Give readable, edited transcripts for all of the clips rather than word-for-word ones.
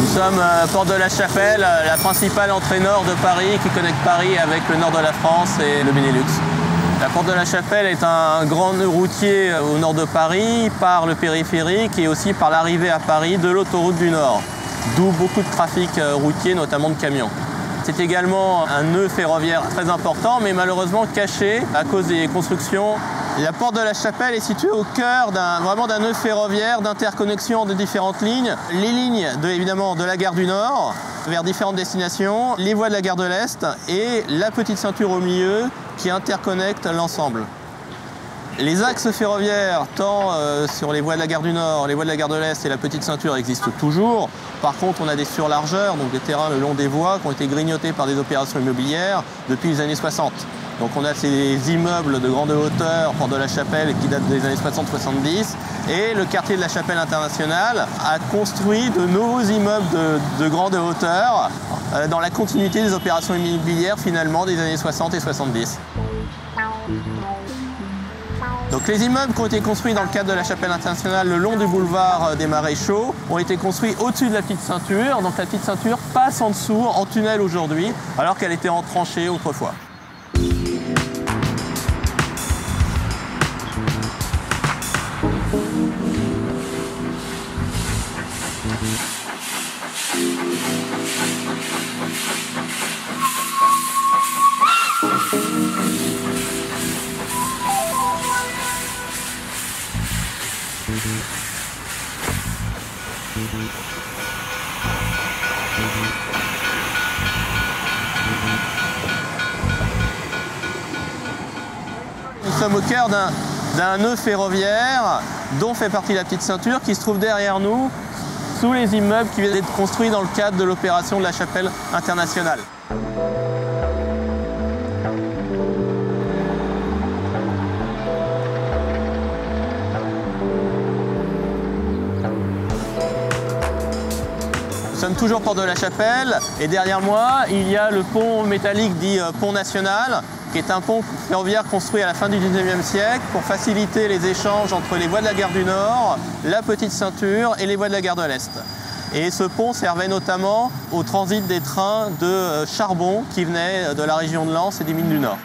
Nous sommes à Porte de la Chapelle, la principale entrée nord de Paris qui connecte Paris avec le nord de la France et le Benelux. La Porte de la Chapelle est un grand nœud routier au nord de Paris par le périphérique et aussi par l'arrivée à Paris de l'autoroute du Nord, d'où beaucoup de trafic routier, notamment de camions. C'est également un nœud ferroviaire très important, mais malheureusement caché à cause des constructions. La Porte de la Chapelle est située au cœur d'un nœud ferroviaire d'interconnexion de différentes lignes. Les lignes évidemment de la gare du Nord vers différentes destinations, les voies de la gare de l'Est et la petite ceinture au milieu qui interconnecte l'ensemble. Les axes ferroviaires, tant sur les voies de la gare du Nord, les voies de la gare de l'Est et la petite ceinture existent toujours. Par contre, on a des surlargeurs, donc des terrains le long des voies qui ont été grignotés par des opérations immobilières depuis les années 60. Donc on a ces immeubles de grande hauteur, Porte de la Chapelle, qui datent des années 60-70. Et le quartier de la Chapelle Internationale a construit de nouveaux immeubles de grande hauteur dans la continuité des opérations immobilières finalement des années 60 et 70. Donc les immeubles qui ont été construits dans le cadre de la Chapelle Internationale le long du boulevard des Maréchaux ont été construits au-dessus de la petite ceinture. Donc la petite ceinture passe en dessous, en tunnel aujourd'hui, alors qu'elle était en tranchée autrefois. Nous sommes au cœur d'un nœud ferroviaire dont fait partie la petite ceinture qui se trouve derrière nous, sous les immeubles qui viennent d'être construits dans le cadre de l'opération de la Chapelle Internationale. Nous sommes toujours Porte de la Chapelle et derrière moi, il y a le pont métallique dit pont national, qui est un pont ferroviaire construit à la fin du 19e siècle pour faciliter les échanges entre les voies de la gare du Nord, la petite ceinture et les voies de la gare de l'Est. Et ce pont servait notamment au transit des trains de charbon qui venaient de la région de Lens et des mines du Nord.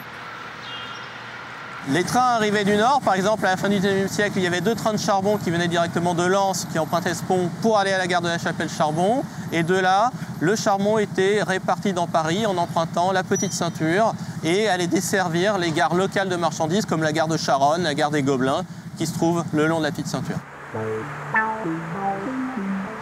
Les trains arrivaient du Nord, par exemple à la fin du 19e siècle, il y avait 2 trains de charbon qui venaient directement de Lens, qui empruntaient ce pont pour aller à la gare de la Chapelle-Charbon. Et de là, le charbon était réparti dans Paris en empruntant la petite ceinture et allait desservir les gares locales de marchandises comme la gare de Charonne, la gare des Gobelins, qui se trouve le long de la petite ceinture.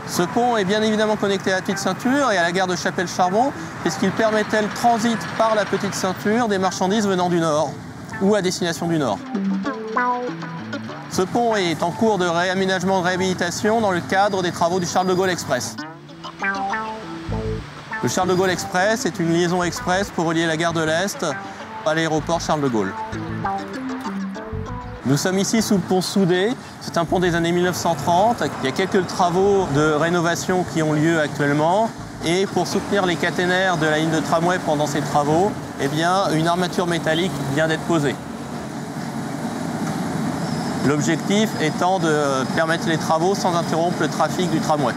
Ce pont est bien évidemment connecté à la petite ceinture et à la gare de Chapelle-Charbon, puisqu'il permettait le transit par la petite ceinture des marchandises venant du Nord ou à destination du Nord. Ce pont est en cours de réaménagement, de réhabilitation dans le cadre des travaux du Charles de Gaulle Express. Le Charles de Gaulle Express est une liaison express pour relier la gare de l'Est à l'aéroport Charles de Gaulle. Nous sommes ici sous le pont Soudé. C'est un pont des années 1930. Il y a quelques travaux de rénovation qui ont lieu actuellement. Et pour soutenir les caténaires de la ligne de tramway pendant ces travaux, eh bien, une armature métallique vient d'être posée. L'objectif étant de permettre les travaux sans interrompre le trafic du tramway.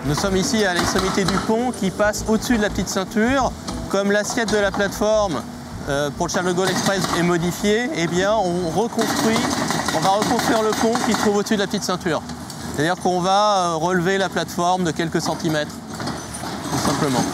Nous sommes ici à l'extrémité du pont qui passe au-dessus de la petite ceinture. Comme l'assiette de la plateforme pour le Charles de Gaulle Express est modifiée, eh bien on va reconstruire le pont qui se trouve au-dessus de la petite ceinture. C'est-à-dire qu'on va relever la plateforme de quelques centimètres, tout simplement.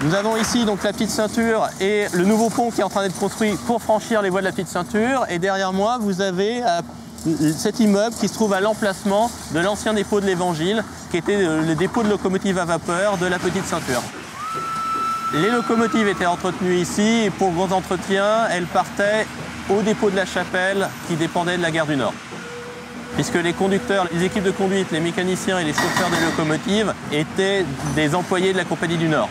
Nous avons ici donc la petite ceinture et le nouveau pont qui est en train d'être construit pour franchir les voies de la petite ceinture. Et derrière moi, vous avez cet immeuble qui se trouve à l'emplacement de l'ancien dépôt de l'Évangile, qui était le dépôt de locomotives à vapeur de la petite ceinture. Les locomotives étaient entretenues ici et pour le gros entretien, elles partaient au dépôt de la Chapelle qui dépendait de la gare du Nord. Puisque les conducteurs, les équipes de conduite, les mécaniciens et les chauffeurs des locomotives étaient des employés de la Compagnie du Nord.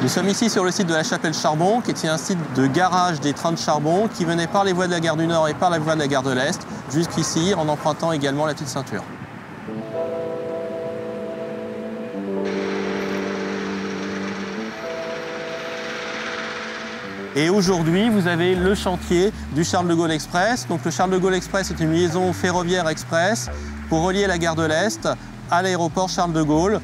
Nous sommes ici sur le site de la Chapelle Charbon, qui était un site de garage des trains de charbon qui venaient par les voies de la gare du Nord et par la voie de la gare de l'Est, jusqu'ici, en empruntant également la petite ceinture. Et aujourd'hui, vous avez le chantier du Charles de Gaulle Express. Donc le Charles de Gaulle Express est une liaison ferroviaire express pour relier la gare de l'Est à l'aéroport Charles de Gaulle,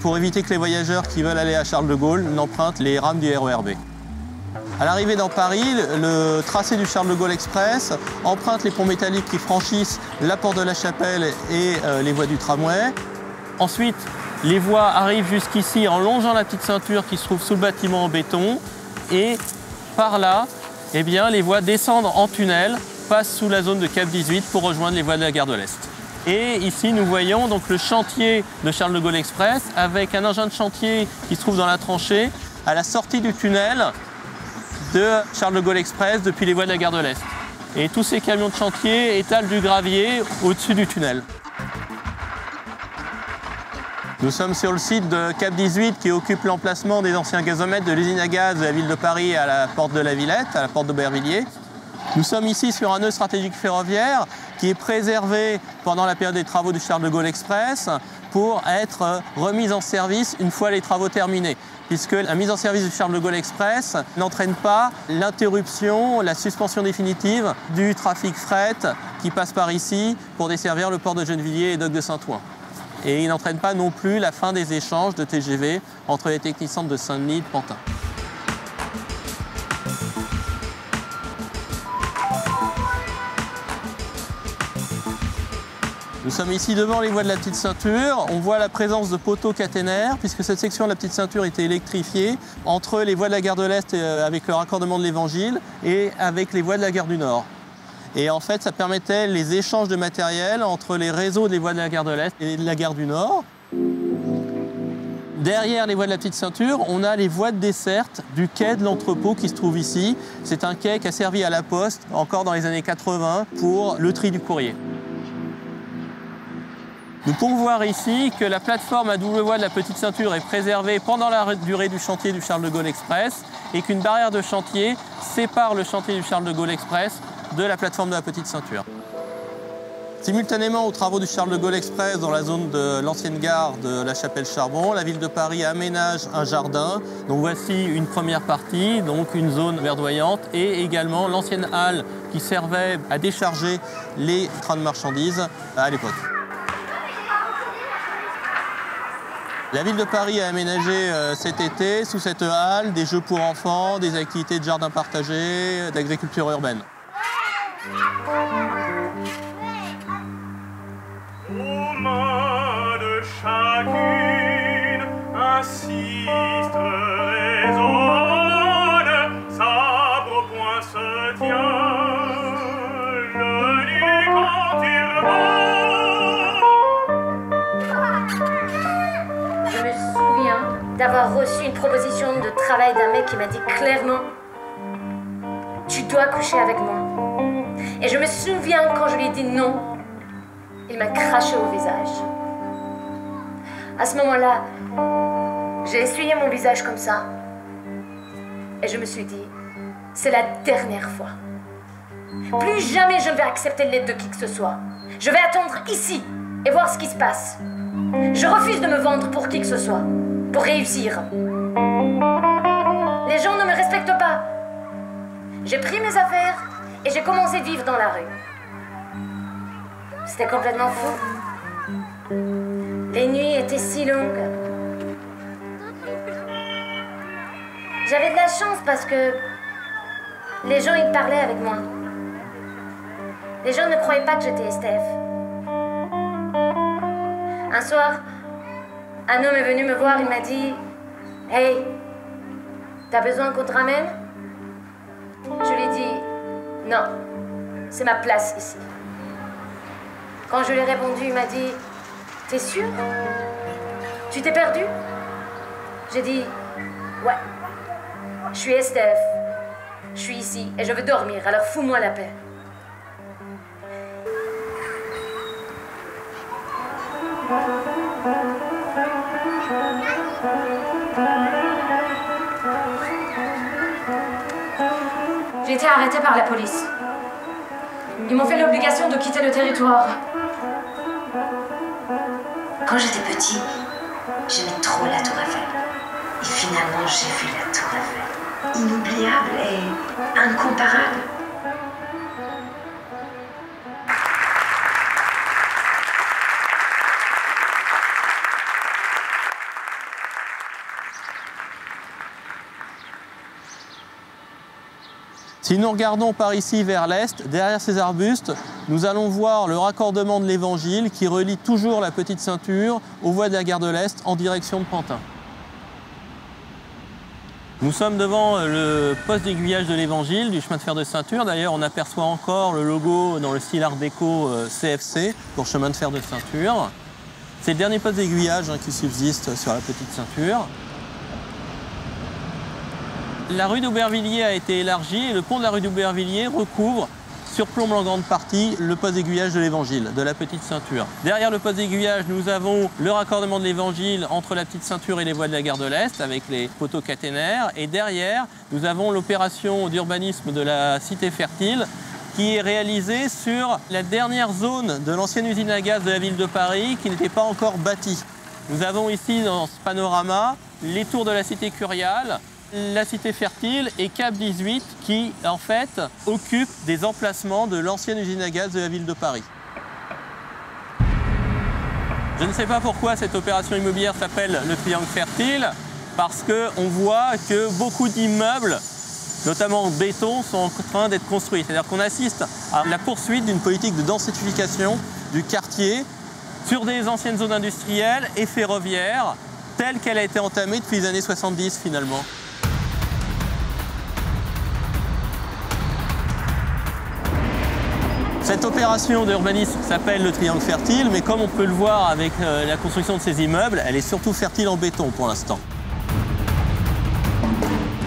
pour éviter que les voyageurs qui veulent aller à Charles de Gaulle n'empruntent les rames du RER B. À l'arrivée dans Paris, le tracé du Charles de Gaulle Express emprunte les ponts métalliques qui franchissent la porte de la Chapelle et les voies du tramway. Ensuite, les voies arrivent jusqu'ici en longeant la petite ceinture qui se trouve sous le bâtiment en béton. Et par là, eh bien, les voies descendent en tunnel, passent sous la zone de Cap 18 pour rejoindre les voies de la gare de l'Est. Et ici, nous voyons donc le chantier de Charles de Gaulle Express avec un engin de chantier qui se trouve dans la tranchée à la sortie du tunnel de Charles de Gaulle Express depuis les voies de la gare de l'Est. Et tous ces camions de chantier étalent du gravier au-dessus du tunnel. Nous sommes sur le site de Cap 18 qui occupe l'emplacement des anciens gazomètres de l'usine à gaz de la ville de Paris à la porte de la Villette, à la porte d'Aubervilliers. Nous sommes ici sur un nœud stratégique ferroviaire qui est préservé pendant la période des travaux du Charles de Gaulle Express pour être remis en service une fois les travaux terminés, puisque la mise en service du Charles de Gaulle Express n'entraîne pas l'interruption, la suspension définitive du trafic fret qui passe par ici pour desservir le port de Gennevilliers et Dock de Saint-Ouen. Et il n'entraîne pas non plus la fin des échanges de TGV entre les technicentres de Saint-Denis et de Pantin. Nous sommes ici devant les voies de la petite ceinture. On voit la présence de poteaux caténaires puisque cette section de la petite ceinture était électrifiée entre les voies de la gare de l'Est avec le raccordement de l'Évangile et avec les voies de la gare du Nord. Et en fait, ça permettait les échanges de matériel entre les réseaux des voies de la gare de l'Est et de la gare du Nord. Derrière les voies de la petite ceinture, on a les voies de desserte du quai de l'entrepôt qui se trouve ici. C'est un quai qui a servi à la Poste encore dans les années 80 pour le tri du courrier. Nous pouvons voir ici que la plateforme à double voie de la petite ceinture est préservée pendant la durée du chantier du Charles de Gaulle Express et qu'une barrière de chantier sépare le chantier du Charles de Gaulle Express de la plateforme de la petite ceinture. Simultanément aux travaux du Charles de Gaulle Express dans la zone de l'ancienne gare de la Chapelle Charbon, la ville de Paris aménage un jardin. Donc voici une première partie, donc une zone verdoyante et également l'ancienne halle qui servait à décharger les trains de marchandises à l'époque. La ville de Paris a aménagé cet été, sous cette halle, des jeux pour enfants, des activités de jardin partagé, d'agriculture urbaine. Aux mains de chacune, un sistre résonne, sabre au poing se tient, le nid quand il va. Je me souviens d'avoir reçu une proposition de travail d'un mec qui m'a dit clairement « Tu dois coucher avec moi ». Et je me souviens quand je lui ai dit non, il m'a craché au visage. À ce moment-là, j'ai essuyé mon visage comme ça et je me suis dit, c'est la dernière fois. Plus jamais je ne vais accepter l'aide de qui que ce soit. Je vais attendre ici et voir ce qui se passe. Je refuse de me vendre pour qui que ce soit, pour réussir. Les gens ne me respectent pas. J'ai pris mes affaires et j'ai commencé à vivre dans la rue. C'était complètement fou. Les nuits étaient si longues. J'avais de la chance parce que les gens y parlaient avec moi. Les gens ne croyaient pas que j'étais Estève. Un soir, un homme est venu me voir, il m'a dit « Hey, t'as besoin qu'on te ramène ?» Je lui ai dit « Non, c'est ma place ici. » Quand je lui ai répondu, il m'a dit « T'es sûr? Tu t'es perdu ?» J'ai dit « Ouais, je suis Estève, je suis ici et je veux dormir, alors fous-moi la paix. » J'ai été arrêtée par la police. Ils m'ont fait l'obligation de quitter le territoire. Quand j'étais petit, j'aimais trop la Tour Eiffel. Et finalement, j'ai vu la Tour Eiffel. Inoubliable et incomparable. Si nous regardons par ici vers l'est, derrière ces arbustes, nous allons voir le raccordement de l'Évangile qui relie toujours la Petite Ceinture aux voies de la gare de l'Est en direction de Pantin. Nous sommes devant le poste d'aiguillage de l'Évangile du chemin de fer de Ceinture. D'ailleurs, on aperçoit encore le logo dans le style art déco CFC pour chemin de fer de Ceinture. C'est le dernier poste d'aiguillage qui subsiste sur la Petite Ceinture. La rue d'Aubervilliers a été élargie et le pont de la rue d'Aubervilliers recouvre, surplombe en grande partie, le poste d'aiguillage de l'Évangile, de la Petite Ceinture. Derrière le poste d'aiguillage, nous avons le raccordement de l'Évangile entre la Petite Ceinture et les voies de la gare de l'Est avec les poteaux caténaires. Et derrière, nous avons l'opération d'urbanisme de la Cité Fertile qui est réalisée sur la dernière zone de l'ancienne usine à gaz de la ville de Paris qui n'était pas encore bâtie. Nous avons ici dans ce panorama les tours de la Cité Curiale, la Cité Fertile et Cap 18 qui, en fait, occupent des emplacements de l'ancienne usine à gaz de la ville de Paris. Je ne sais pas pourquoi cette opération immobilière s'appelle le triangle fertile, parce qu'on voit que beaucoup d'immeubles, notamment en béton, sont en train d'être construits. C'est-à-dire qu'on assiste à la poursuite d'une politique de densification du quartier sur des anciennes zones industrielles et ferroviaires, telle qu'elle a été entamée depuis les années 70 finalement. Cette opération d'urbanisme s'appelle le triangle fertile, mais comme on peut le voir avec la construction de ces immeubles, elle est surtout fertile en béton pour l'instant.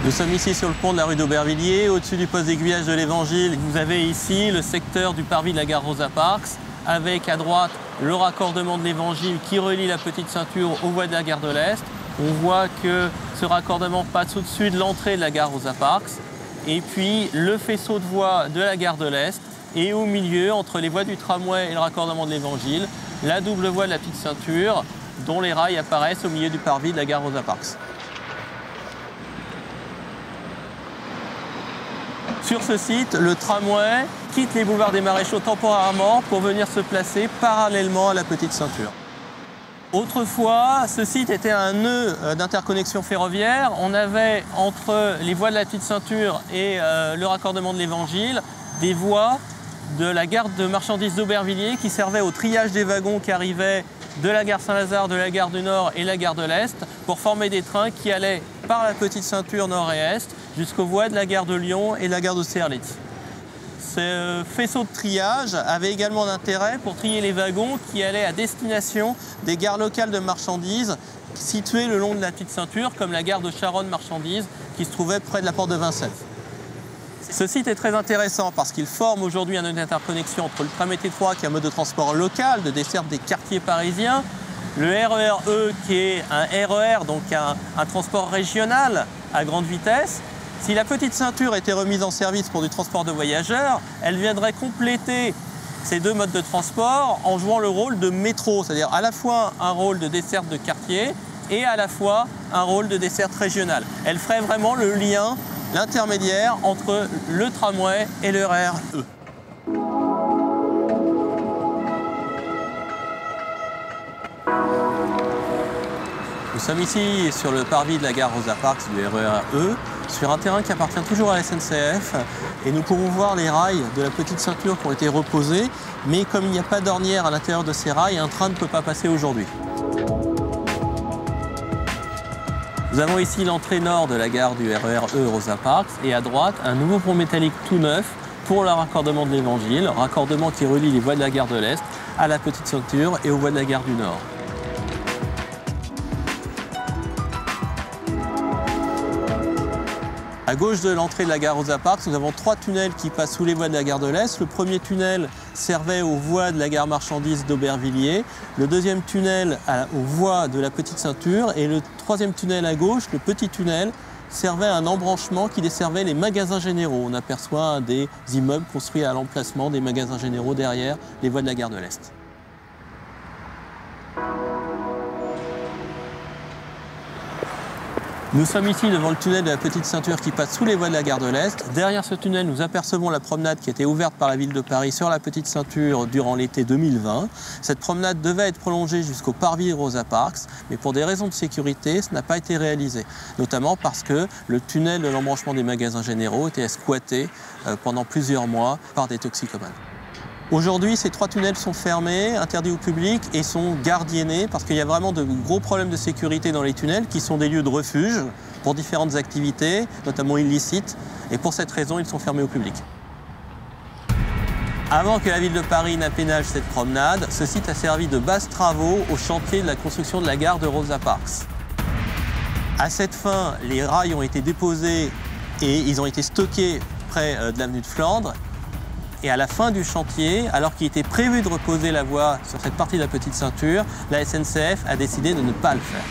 Nous sommes ici sur le pont de la rue d'Aubervilliers, au-dessus du poste d'aiguillage de l'Évangile. Vous avez ici le secteur du parvis de la gare Rosa Parks, avec à droite le raccordement de l'Évangile qui relie la Petite Ceinture aux voies de la gare de l'Est. On voit que ce raccordement passe au-dessus de l'entrée de la gare Rosa Parks, et puis le faisceau de voies de la gare de l'Est. Et au milieu, entre les voies du tramway et le raccordement de l'Évangile, la double voie de la Petite Ceinture, dont les rails apparaissent au milieu du parvis de la gare Rosa Parks. Sur ce site, le tramway quitte les boulevards des Maréchaux temporairement pour venir se placer parallèlement à la Petite Ceinture. Autrefois, ce site était un nœud d'interconnexion ferroviaire. On avait entre les voies de la Petite Ceinture et le raccordement de l'Évangile des voies de la gare de marchandises d'Aubervilliers qui servait au triage des wagons qui arrivaient de la gare Saint-Lazare, de la gare du Nord et la gare de l'Est pour former des trains qui allaient par la Petite Ceinture Nord et Est jusqu'aux voies de la gare de Lyon et la gare de Serlitz. Ce faisceau de triage avait également un intérêt pour trier les wagons qui allaient à destination des gares locales de marchandises situées le long de la Petite Ceinture, comme la gare de Charonne Marchandises qui se trouvait près de la porte de Vincennes. Ce site est très intéressant parce qu'il forme aujourd'hui un nœud d'interconnexion entre le tram T3 qui est un mode de transport local de desserte des quartiers parisiens, le RER-E qui est un RER, donc un transport régional à grande vitesse. Si la Petite Ceinture était remise en service pour du transport de voyageurs, elle viendrait compléter ces deux modes de transport en jouant le rôle de métro, c'est-à-dire à la fois un rôle de desserte de quartier et à la fois un rôle de desserte régionale. Elle ferait vraiment le lien, l'intermédiaire entre le tramway et le RER-E. Nous sommes ici sur le parvis de la gare Rosa Parks du RER-E, sur un terrain qui appartient toujours à la SNCF, et nous pouvons voir les rails de la Petite Ceinture qui ont été reposés, mais comme il n'y a pas d'ornière à l'intérieur de ces rails, un train ne peut pas passer aujourd'hui. Nous avons ici l'entrée nord de la gare du RER-E Rosa Parks et à droite un nouveau pont métallique tout neuf pour le raccordement de l'Évangile, raccordement qui relie les voies de la gare de l'Est à la Petite Ceinture et aux voies de la gare du Nord. À gauche de l'entrée de la gare Rosa Parks, nous avons 3 tunnels qui passent sous les voies de la gare de l'Est. Le premier tunnel servait aux voies de la gare marchandises d'Aubervilliers. Le deuxième tunnel aux voies de la Petite Ceinture. Et le troisième tunnel à gauche, le petit tunnel, servait un embranchement qui desservait les magasins généraux. On aperçoit un des immeubles construits à l'emplacement des magasins généraux derrière les voies de la gare de l'Est. Nous sommes ici devant le tunnel de la Petite Ceinture qui passe sous les voies de la gare de l'Est. Derrière ce tunnel, nous apercevons la promenade qui a été ouverte par la ville de Paris sur la Petite Ceinture durant l'été 2020. Cette promenade devait être prolongée jusqu'au parvis Rosa Parks, mais pour des raisons de sécurité, ce n'a pas été réalisé. Notamment parce que le tunnel de l'embranchement des magasins généraux était squatté pendant plusieurs mois par des toxicomanes. Aujourd'hui, ces 3 tunnels sont fermés, interdits au public et sont gardiennés parce qu'il y a vraiment de gros problèmes de sécurité dans les tunnels qui sont des lieux de refuge pour différentes activités, notamment illicites. Et pour cette raison, ils sont fermés au public. Avant que la ville de Paris n'aménage cette promenade, ce site a servi de base travaux au chantier de la construction de la gare de Rosa Parks. À cette fin, les rails ont été déposés et ils ont été stockés près de l'avenue de Flandre. Et à la fin du chantier, alors qu'il était prévu de reposer la voie sur cette partie de la Petite Ceinture, la SNCF a décidé de ne pas le faire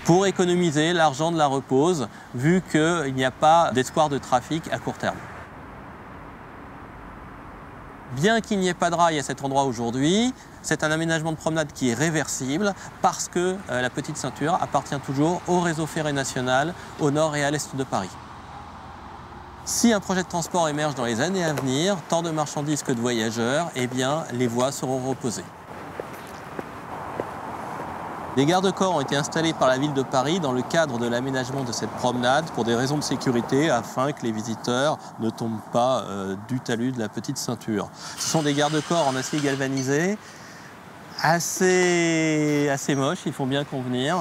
pour économiser l'argent de la repose, vu qu'il n'y a pas d'espoir de trafic à court terme. Bien qu'il n'y ait pas de rail à cet endroit aujourd'hui, c'est un aménagement de promenade qui est réversible parce que la Petite Ceinture appartient toujours au réseau ferré national au nord et à l'est de Paris. Si un projet de transport émerge dans les années à venir, tant de marchandises que de voyageurs, eh bien, les voies seront reposées. Des garde-corps ont été installés par la ville de Paris dans le cadre de l'aménagement de cette promenade pour des raisons de sécurité afin que les visiteurs ne tombent pas du talus de la Petite Ceinture. Ce sont des garde-corps en acier galvanisé, assez moches, il faut bien convenir.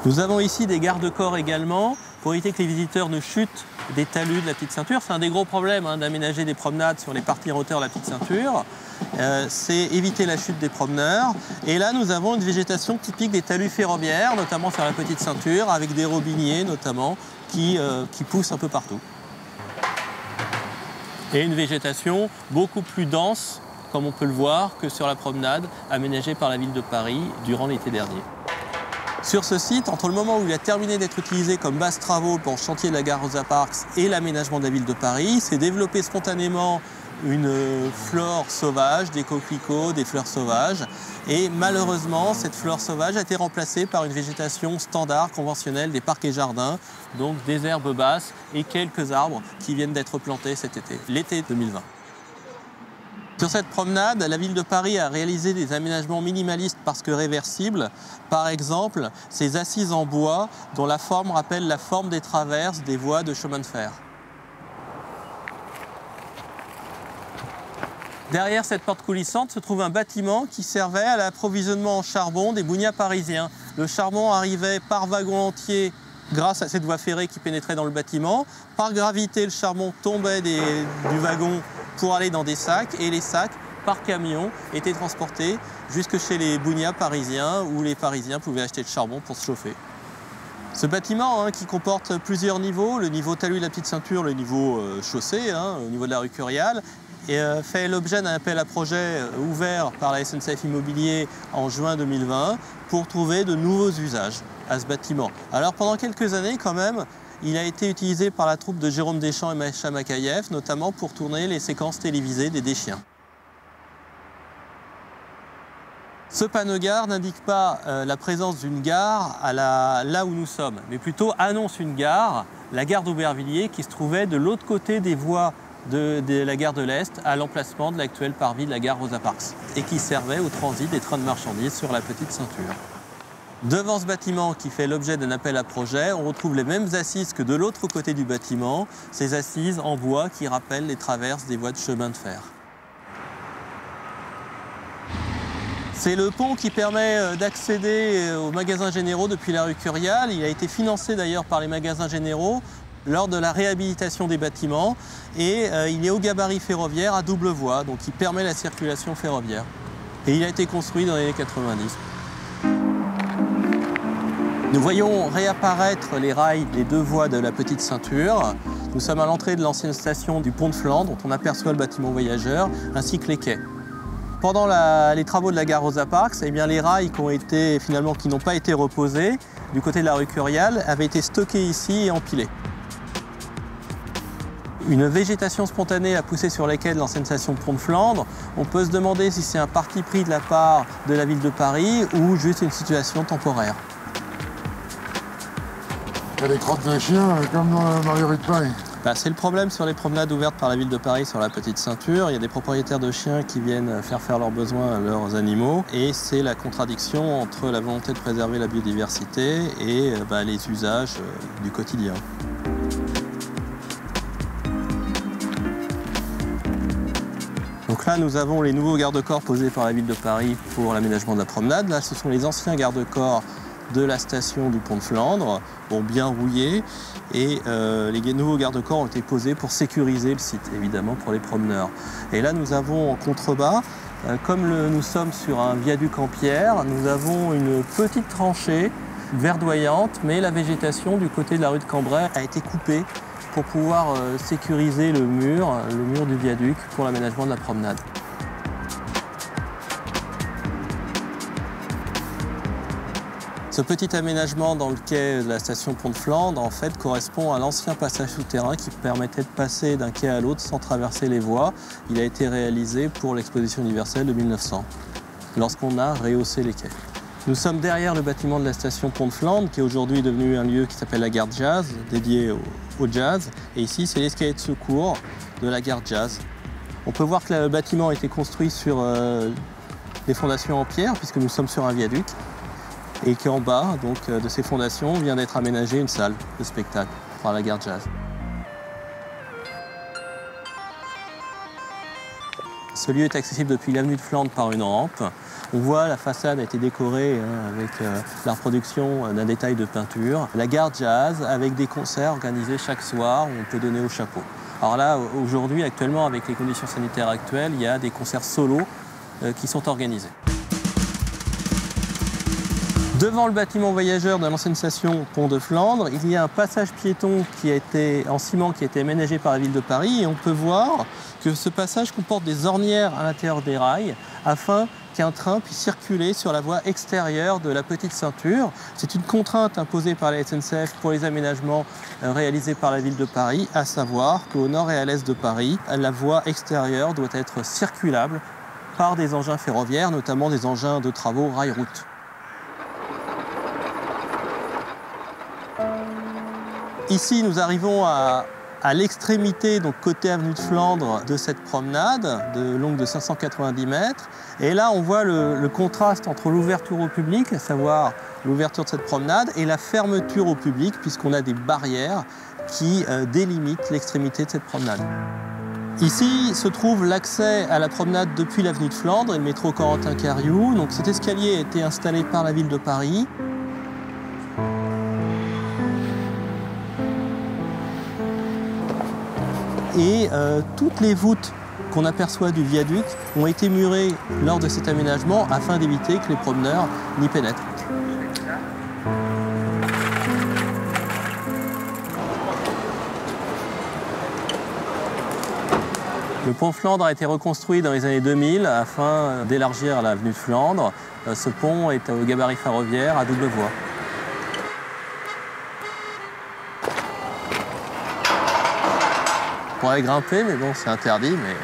Nous avons ici des garde-corps également pour éviter que les visiteurs ne chutent des talus de la Petite Ceinture. C'est un des gros problèmes d'aménager des promenades sur les parties en hauteur de la Petite Ceinture. C'est éviter la chute des promeneurs. Et là, nous avons une végétation typique des talus ferroviaires, notamment sur la Petite Ceinture, avec des robiniers notamment qui poussent un peu partout. Et une végétation beaucoup plus dense, comme on peut le voir, que sur la promenade aménagée par la ville de Paris durant l'été dernier. Sur ce site, entre le moment où il a terminé d'être utilisé comme base travaux pour le chantier de la gare Rosa Parks et l'aménagement de la ville de Paris, s'est développé spontanément une flore sauvage, des coquelicots, des fleurs sauvages. Et malheureusement, cette flore sauvage a été remplacée par une végétation standard, conventionnelle des parcs et jardins, donc des herbes basses et quelques arbres qui viennent d'être plantés cet été, l'été 2020. Sur cette promenade, la ville de Paris a réalisé des aménagements minimalistes parce que réversibles. Par exemple, ces assises en bois dont la forme rappelle la forme des traverses des voies de chemin de fer. Derrière cette porte coulissante se trouve un bâtiment qui servait à l'approvisionnement en charbon des bougnats parisiens. Le charbon arrivait par wagon entier grâce à cette voie ferrée qui pénétrait dans le bâtiment. Par gravité, le charbon tombait du wagon pour aller dans des sacs, et les sacs, par camion, étaient transportés jusque chez les bougnats parisiens, où les Parisiens pouvaient acheter le charbon pour se chauffer. Ce bâtiment, qui comporte plusieurs niveaux, le niveau talus de la Petite Ceinture, le niveau chaussée, au niveau de la rue Curial, fait l'objet d'un appel à projet ouvert par la SNCF Immobilier en juin 2020 pour trouver de nouveaux usages à ce bâtiment. Alors pendant quelques années quand même, il a été utilisé par la troupe de Jérôme Deschamps et Macha Makayev, notamment pour tourner les séquences télévisées des Deschiens. Ce panneau-gare n'indique pas la présence d'une gare là où nous sommes, mais plutôt annonce une gare, la gare d'Aubervilliers, qui se trouvait de l'autre côté des voies de la gare de l'Est, à l'emplacement de l'actuel parvis de la gare Rosa Parks, et qui servait au transit des trains de marchandises sur la Petite Ceinture. Devant ce bâtiment qui fait l'objet d'un appel à projet, on retrouve les mêmes assises que de l'autre côté du bâtiment, ces assises en bois qui rappellent les traverses des voies de chemin de fer. C'est le pont qui permet d'accéder aux magasins généraux depuis la rue Curial. Il a été financé d'ailleurs par les magasins généraux lors de la réhabilitation des bâtiments et il est au gabarit ferroviaire à double voie, donc il permet la circulation ferroviaire. Et il a été construit dans les années 90. Nous voyons réapparaître les rails des deux voies de la Petite Ceinture. Nous sommes à l'entrée de l'ancienne station du pont de Flandre, dont on aperçoit le bâtiment voyageur, ainsi que les quais. Pendant les travaux de la gare Rosa Parks, eh bien, les rails qui n'ont pas été reposés du côté de la rue Curial avaient été stockés ici et empilés. Une végétation spontanée a poussé sur les quais de l'ancienne station Pont de Flandre. On peut se demander si c'est un parti pris de la part de la ville de Paris ou juste une situation temporaire. Il y a des crottes de chiens comme dans les rues de Paris. C'est le problème sur les promenades ouvertes par la ville de Paris sur la Petite Ceinture. Il y a des propriétaires de chiens qui viennent faire leurs besoins à leurs animaux. Et c'est la contradiction entre la volonté de préserver la biodiversité et les usages du quotidien. Donc là, nous avons les nouveaux garde-corps posés par la ville de Paris pour l'aménagement de la promenade. Là, ce sont les anciens garde-corps de la station du Pont de Flandre, bien rouillés. Et les nouveaux garde-corps ont été posés pour sécuriser le site, évidemment, pour les promeneurs. Et là, nous avons en contrebas, comme nous sommes sur un viaduc en pierre, nous avons une petite tranchée verdoyante, mais la végétation du côté de la rue de Cambrai a été coupée pour pouvoir sécuriser le mur du viaduc pour l'aménagement de la promenade. Ce petit aménagement dans le quai de la station Pont de Flandre en fait, correspond à l'ancien passage souterrain qui permettait de passer d'un quai à l'autre sans traverser les voies. Il a été réalisé pour l'exposition universelle de 1900, lorsqu'on a rehaussé les quais. Nous sommes derrière le bâtiment de la station Pont de Flandre, qui est aujourd'hui devenu un lieu qui s'appelle la gare Jazz, dédié au jazz. Et ici, c'est l'escalier de secours de la gare Jazz. On peut voir que le bâtiment a été construit sur des fondations en pierre, puisque nous sommes sur un viaduc. Et qu'en bas de ces fondations vient d'être aménagée une salle de spectacle par la gare Jazz. Ce lieu est accessible depuis l'avenue de Flandre par une rampe. On voit la façade a été décorée avec la reproduction d'un détail de peinture. La gare Jazz avec des concerts organisés chaque soir où on peut donner au chapeau. Alors là, aujourd'hui, actuellement, avec les conditions sanitaires actuelles, il y a des concerts solos qui sont organisés. Devant le bâtiment voyageur de l'ancienne station Pont de Flandre, il y a un passage piéton en ciment qui a été aménagé par la ville de Paris et on peut voir que ce passage comporte des ornières à l'intérieur des rails afin qu'un train puisse circuler sur la voie extérieure de la Petite Ceinture. C'est une contrainte imposée par la SNCF pour les aménagements réalisés par la ville de Paris, à savoir qu'au nord et à l'est de Paris, la voie extérieure doit être circulable par des engins ferroviaires, notamment des engins de travaux rail-route. Ici, nous arrivons à l'extrémité, donc côté avenue de Flandre, de cette promenade, longue de 590 mètres. Et là, on voit le contraste entre l'ouverture au public, à savoir l'ouverture de cette promenade, et la fermeture au public, puisqu'on a des barrières qui délimitent l'extrémité de cette promenade. Ici se trouve l'accès à la promenade depuis l'avenue de Flandre et le métro Corentin-Cariou. Donc cet escalier a été installé par la ville de Paris. Et toutes les voûtes qu'on aperçoit du viaduc ont été murées lors de cet aménagement afin d'éviter que les promeneurs n'y pénètrent. Le pont de Flandre a été reconstruit dans les années 2000 afin d'élargir l'avenue de Flandre. Ce pont est au gabarit ferroviaire à double voie. On pourrait grimper, mais bon, c'est interdit, mais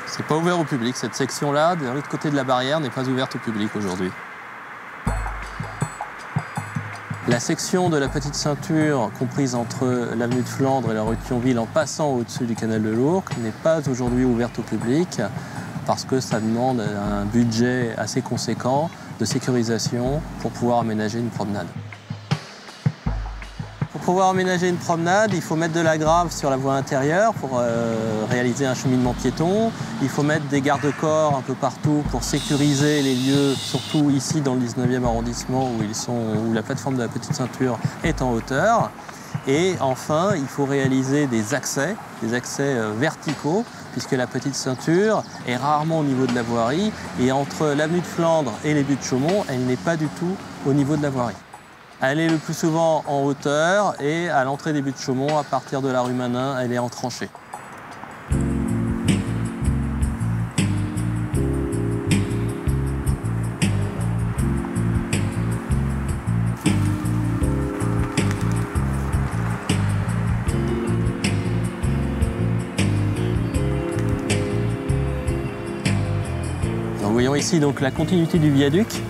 c'est pas ouvert au public. Cette section-là, de l'autre côté de la barrière, n'est pas ouverte au public aujourd'hui. La section de la Petite Ceinture, comprise entre l'avenue de Flandre et la rue de Thionville, en passant au-dessus du canal de l'Ourcq, n'est pas aujourd'hui ouverte au public parce que ça demande un budget assez conséquent de sécurisation pour pouvoir aménager une promenade. Pour pouvoir aménager une promenade, il faut mettre de la grave sur la voie intérieure pour réaliser un cheminement piéton. Il faut mettre des garde-corps un peu partout pour sécuriser les lieux, surtout ici dans le 19e arrondissement où la plateforme de la Petite Ceinture est en hauteur. Et enfin, il faut réaliser des accès verticaux, puisque la Petite Ceinture est rarement au niveau de la voirie. Et entre l'avenue de Flandre et les Buttes Chaumont, elle n'est pas du tout au niveau de la voirie. Elle est le plus souvent en hauteur et à l'entrée des Buttes Chaumont, à partir de la rue Manin, elle est en tranchée. voyons ici donc la continuité du viaduc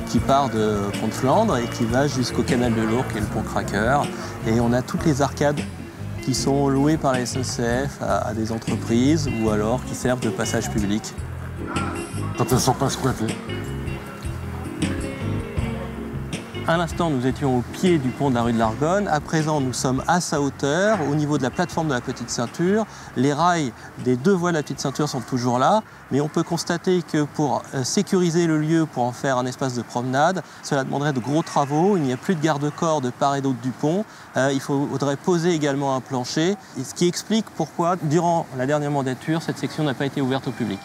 qui part de Pont de Flandre et qui va jusqu'au canal de l'Ourcq et le pont Cracker. Et on a toutes les arcades qui sont louées par la SNCF à des entreprises ou alors qui servent de passage public. Quand elles ne sont pas squattées. À l'instant, nous étions au pied du pont de la rue de l'Argonne. À présent, nous sommes à sa hauteur, au niveau de la plateforme de la Petite Ceinture. Les rails des deux voies de la Petite Ceinture sont toujours là, mais on peut constater que pour sécuriser le lieu, pour en faire un espace de promenade, cela demanderait de gros travaux. Il n'y a plus de garde-corps de part et d'autre du pont. Il faudrait poser également un plancher, ce qui explique pourquoi, durant la dernière mandature, cette section n'a pas été ouverte au public.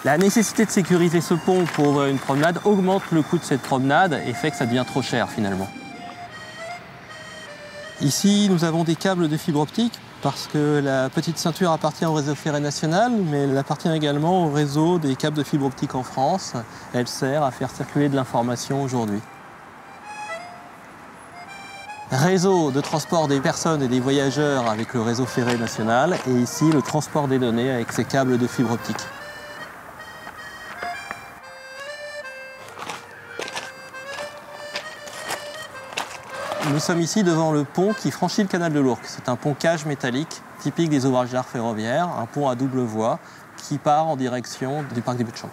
La nécessité de sécuriser ce pont pour une promenade augmente le coût de cette promenade et fait que ça devient trop cher finalement. Ici, nous avons des câbles de fibre optique parce que la Petite Ceinture appartient au réseau ferré national, mais elle appartient également au réseau des câbles de fibre optique en France. Elle sert à faire circuler de l'information aujourd'hui. Réseau de transport des personnes et des voyageurs avec le réseau ferré national et ici le transport des données avec ces câbles de fibre optique. Nous sommes ici devant le pont qui franchit le canal de l'Ourcq. C'est un pont cage métallique, typique des ouvrages d'art ferroviaire, un pont à double voie qui part en direction du parc des Buttes-Champs.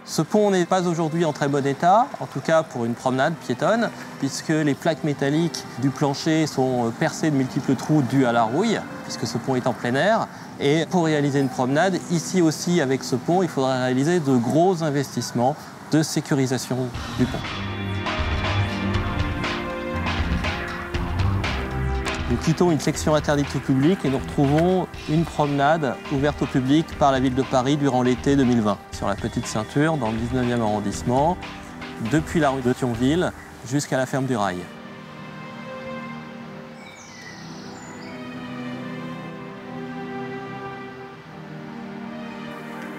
Ce pont n'est pas aujourd'hui en très bon état, en tout cas pour une promenade piétonne, puisque les plaques métalliques du plancher sont percées de multiples trous dus à la rouille, puisque ce pont est en plein air. Et pour réaliser une promenade, ici aussi avec ce pont, il faudra réaliser de gros investissements de sécurisation du pont. Nous quittons une section interdite au public et nous retrouvons une promenade ouverte au public par la ville de Paris durant l'été 2020, sur la Petite Ceinture, dans le 19e arrondissement, depuis la rue de Thionville jusqu'à la ferme du Rail.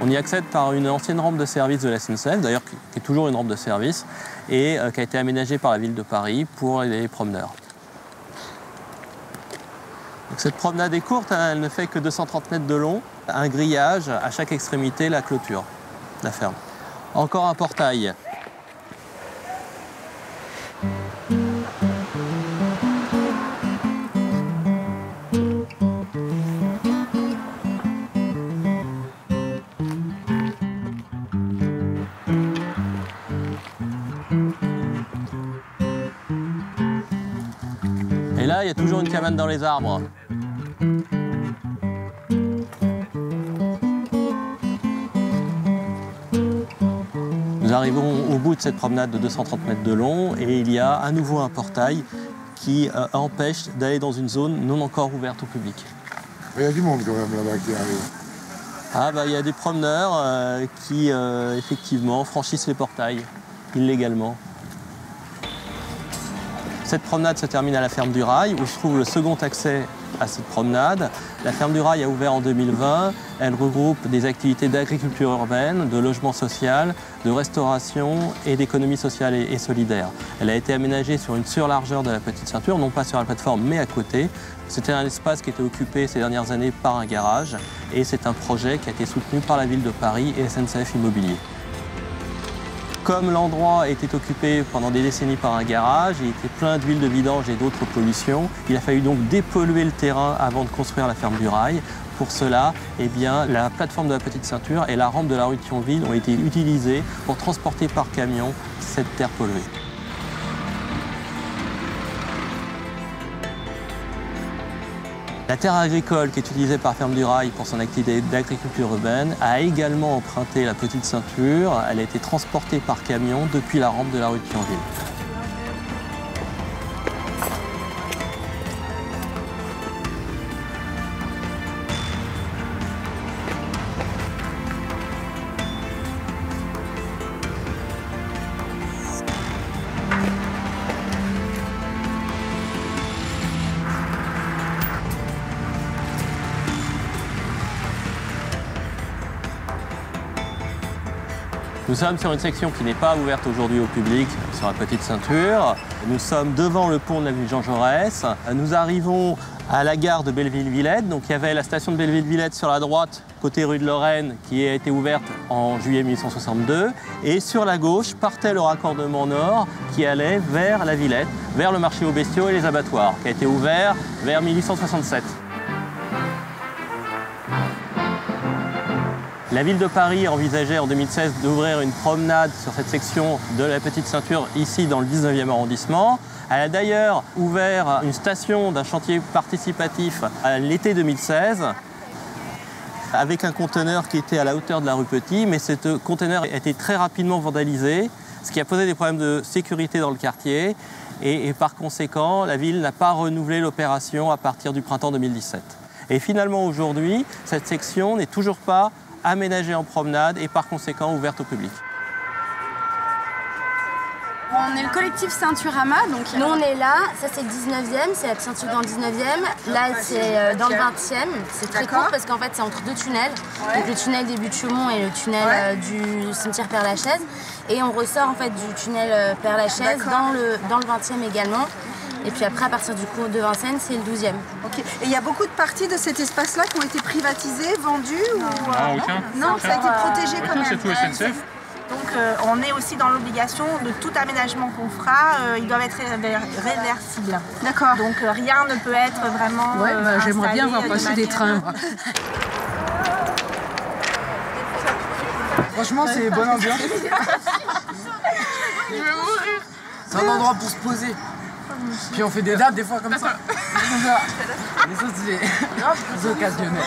On y accède par une ancienne rampe de service de la SNCF, d'ailleurs qui est toujours une rampe de service, et qui a été aménagée par la ville de Paris pour les promeneurs. Donc cette promenade est courte, elle ne fait que 230 mètres de long, un grillage à chaque extrémité, la clôture, la ferme. Encore un portail. Et là, il y a toujours une cabane dans les arbres. Nous arrivons au bout de cette promenade de 230 mètres de long et il y a à nouveau un portail qui empêche d'aller dans une zone non encore ouverte au public. Il y a du monde quand même là-bas qui arrive. Ah bah il y a des promeneurs qui effectivement franchissent les portails illégalement. Cette promenade se termine à la ferme du Rail où se trouve le second accès à cette promenade. La ferme du Rail a ouvert en 2020. Elle regroupe des activités d'agriculture urbaine, de logement social, de restauration et d'économie sociale et solidaire. Elle a été aménagée sur une surlargeur de la Petite Ceinture, non pas sur la plateforme mais à côté. C'était un espace qui était occupé ces dernières années par un garage et c'est un projet qui a été soutenu par la ville de Paris et SNCF Immobilier. Comme l'endroit était occupé pendant des décennies par un garage, il était plein d'huile de vidange et d'autres pollutions. Il a fallu donc dépolluer le terrain avant de construire la ferme du Rail. Pour cela, eh bien, la plateforme de la Petite Ceinture et la rampe de la rue de Thionville ont été utilisées pour transporter par camion cette terre polluée. La terre agricole qui est utilisée par Ferme du Rail pour son activité d'agriculture urbaine a également emprunté la Petite Ceinture. Elle a été transportée par camion depuis la rampe de la rue de Thionville. Nous sommes sur une section qui n'est pas ouverte aujourd'hui au public, sur la Petite Ceinture. Nous sommes devant le pont de l'avenue Jean Jaurès. Nous arrivons à la gare de Belleville-Villette. Donc il y avait la station de Belleville-Villette sur la droite, côté rue de Lorraine, qui a été ouverte en juillet 1862. Et sur la gauche partait le raccordement nord qui allait vers la Villette, vers le marché aux bestiaux et les abattoirs, qui a été ouvert vers 1867. La ville de Paris envisageait en 2016 d'ouvrir une promenade sur cette section de la Petite Ceinture, ici dans le 19e arrondissement. Elle a d'ailleurs ouvert une station d'un chantier participatif à l'été 2016 avec un conteneur qui était à la hauteur de la rue Petit, mais ce conteneur a été très rapidement vandalisé, ce qui a posé des problèmes de sécurité dans le quartier et par conséquent, la ville n'a pas renouvelé l'opération à partir du printemps 2017. Et finalement aujourd'hui, cette section n'est toujours pas aménagée en promenade et par conséquent ouverte au public. On est le collectif Ceinturama, donc nous on est là, ça c'est le 19e, c'est la ceinture dans le 19e, là c'est dans le 20e, c'est très court parce qu'en fait c'est entre deux tunnels, donc le tunnel des Buttes-Chaumont et le tunnel du cimetière Père-Lachaise, et on ressort en fait du tunnel Père-Lachaise dans le 20e également. Et puis après, à partir du cours de Vincennes, c'est le 12e. Ok. Et il y a beaucoup de parties de cet espace-là qui ont été privatisées, vendues ou... Non, aucun. Non, ça a été protégé quand même. C'est tout SNCF. Donc on est aussi dans l'obligation de tout aménagement qu'on fera, ils doivent être réversibles. D'accord. Donc rien ne peut être vraiment j'aimerais bien voir passer des trains. Franchement, c'est bonne ambiance. Je vais mourir. C'est un endroit pour se poser. Puis on fait des dates des fois comme ça. Les autres, c'est occasionnels.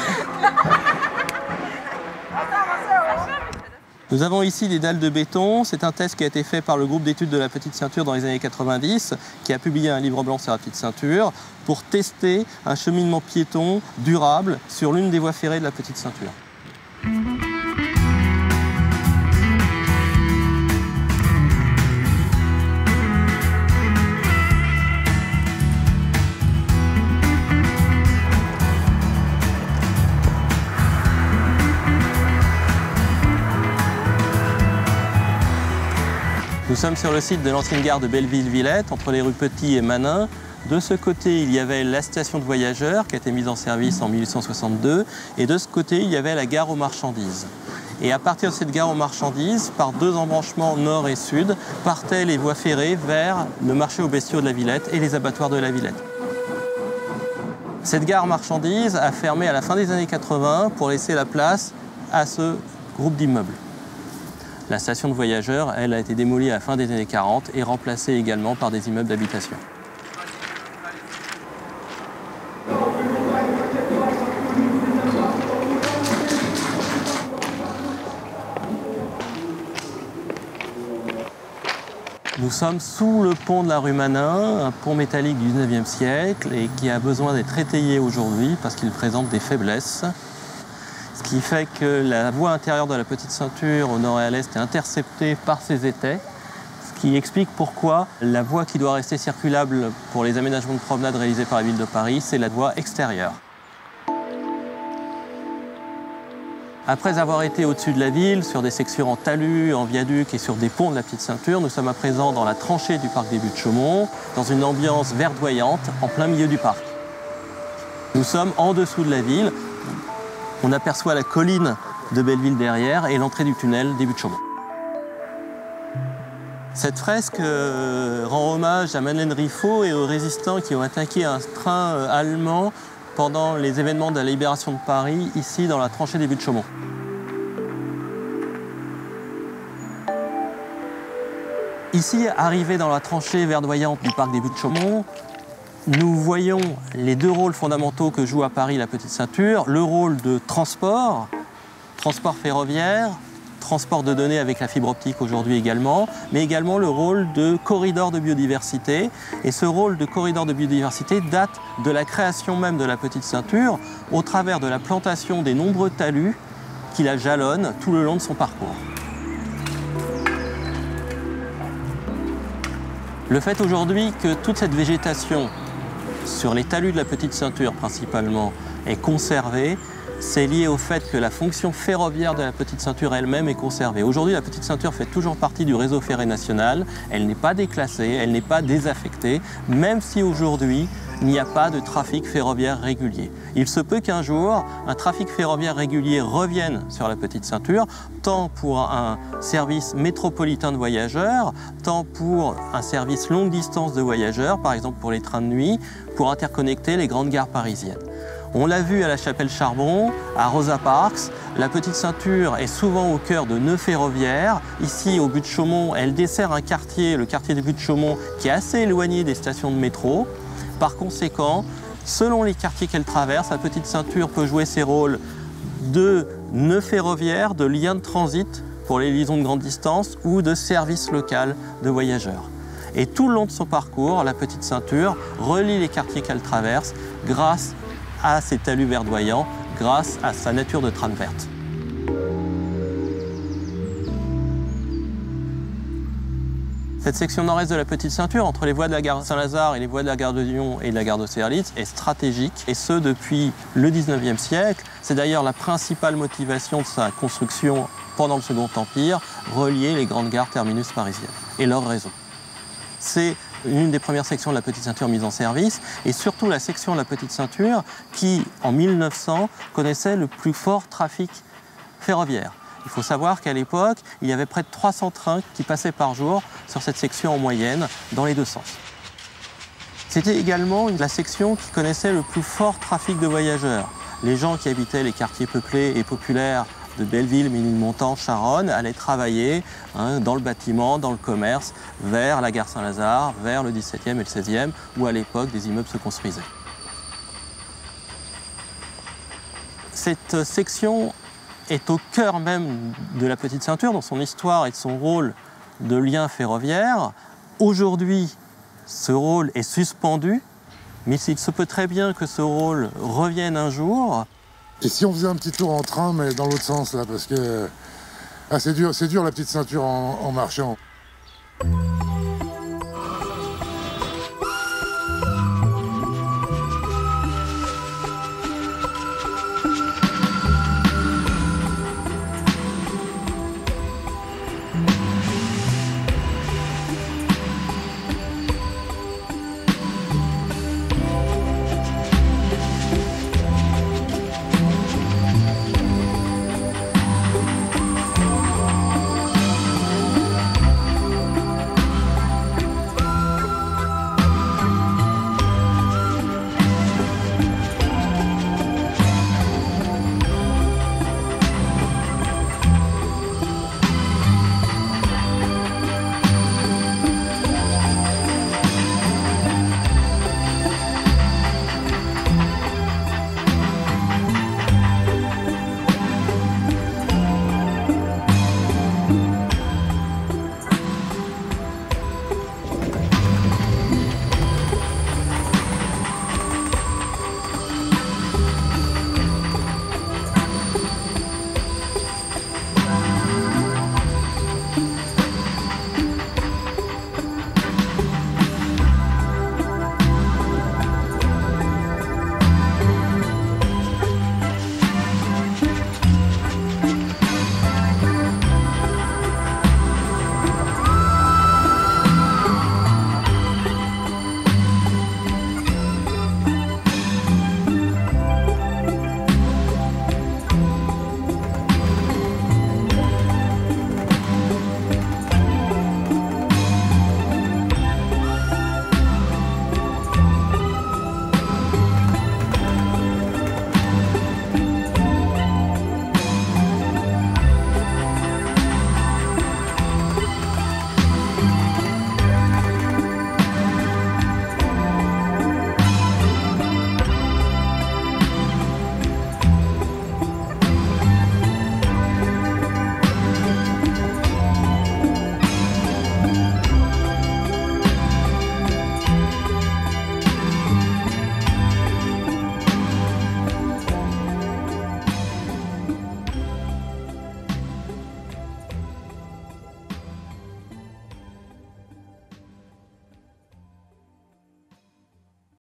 Nous avons ici des dalles de béton. C'est un test qui a été fait par le groupe d'études de la Petite Ceinture dans les années 90, qui a publié un livre blanc sur la Petite Ceinture, pour tester un cheminement piéton durable sur l'une des voies ferrées de la Petite Ceinture. Nous sommes sur le site de l'ancienne gare de Belleville-Villette, entre les rues Petit et Manin. De ce côté, il y avait la station de voyageurs qui a été mise en service en 1862. Et de ce côté, il y avait la gare aux marchandises. Et à partir de cette gare aux marchandises, par deux embranchements nord et sud, partaient les voies ferrées vers le marché aux bestiaux de la Villette et les abattoirs de la Villette. Cette gare marchandises a fermé à la fin des années 80 pour laisser la place à ce groupe d'immeubles. La station de voyageurs, elle, a été démolie à la fin des années 40 et remplacée également par des immeubles d'habitation. Nous sommes sous le pont de la rue Manin, un pont métallique du 19e siècle et qui a besoin d'être étayé aujourd'hui parce qu'il présente des faiblesses. Ce qui fait que la voie intérieure de la Petite Ceinture au nord et à l'est est interceptée par ces étais, ce qui explique pourquoi la voie qui doit rester circulable pour les aménagements de promenade réalisés par la ville de Paris, c'est la voie extérieure. Après avoir été au-dessus de la ville, sur des sections en talus, en viaduc et sur des ponts de la Petite Ceinture, nous sommes à présent dans la tranchée du parc des Buttes-Chaumont, dans une ambiance verdoyante en plein milieu du parc. Nous sommes en dessous de la ville. On aperçoit la colline de Belleville derrière et l'entrée du tunnel des Buttes-Chaumont. Cette fresque rend hommage à Madeleine Riffaut et aux résistants qui ont attaqué un train allemand pendant les événements de la libération de Paris, ici dans la tranchée des Buttes-Chaumont. Ici, arrivé dans la tranchée verdoyante du parc des Buttes-Chaumont, nous voyons les deux rôles fondamentaux que joue à Paris la Petite Ceinture, le rôle de transport, transport ferroviaire, transport de données avec la fibre optique aujourd'hui également, mais également le rôle de corridor de biodiversité. Et ce rôle de corridor de biodiversité date de la création même de la Petite Ceinture au travers de la plantation des nombreux talus qui la jalonnent tout le long de son parcours. Le fait aujourd'hui que toute cette végétation sur les talus de la Petite Ceinture principalement est conservée c'est lié au fait que la fonction ferroviaire de la petite ceinture elle-même est conservée. Aujourd'hui, la petite ceinture fait toujours partie du réseau ferré national. Elle n'est pas déclassée, elle n'est pas désaffectée, même si aujourd'hui, il n'y a pas de trafic ferroviaire régulier. Il se peut qu'un jour, un trafic ferroviaire régulier revienne sur la petite ceinture, tant pour un service métropolitain de voyageurs, tant pour un service longue distance de voyageurs, par exemple pour les trains de nuit, pour interconnecter les grandes gares parisiennes. On l'a vu à la Chapelle-Charbon, à Rosa Parks, la petite ceinture est souvent au cœur de nœuds ferroviaires. Ici, au Buttes-Chaumont, elle dessert un quartier, le quartier de Buttes-Chaumont, qui est assez éloigné des stations de métro. Par conséquent, selon les quartiers qu'elle traverse, la petite ceinture peut jouer ses rôles de nœud ferroviaire, de lien de transit pour les liaisons de grande distance ou de service local de voyageurs. Et tout le long de son parcours, la petite ceinture relie les quartiers qu'elle traverse grâce à ses talus verdoyants, grâce à sa nature de trame verte. Cette section nord-est de la petite ceinture, entre les voies de la gare Saint-Lazare et les voies de la gare de Lyon et de la gare d'Austerlitz, est stratégique, et ce depuis le 19e siècle. C'est d'ailleurs la principale motivation de sa construction pendant le Second Empire, relier les grandes gares terminus parisiennes et leur réseau. C'est une des premières sections de la petite ceinture mise en service, et surtout la section de la petite ceinture qui, en 1900, connaissait le plus fort trafic ferroviaire. Il faut savoir qu'à l'époque, il y avait près de 300 trains qui passaient par jour sur cette section en moyenne, dans les deux sens. C'était également la section qui connaissait le plus fort trafic de voyageurs. Les gens qui habitaient les quartiers peuplés et populaires de Belleville, Ménilmontant, Charonne allaient travailler dans le bâtiment, dans le commerce, vers la gare Saint-Lazare, vers le 17e et le 16e, où à l'époque des immeubles se construisaient. Cette section est au cœur même de la petite ceinture, dans son histoire et de son rôle de lien ferroviaire. Aujourd'hui, ce rôle est suspendu, mais il se peut très bien que ce rôle revienne un jour. Et si on faisait un petit tour en train, mais dans l'autre sens, là, parce que c'est dur la petite ceinture en marchant.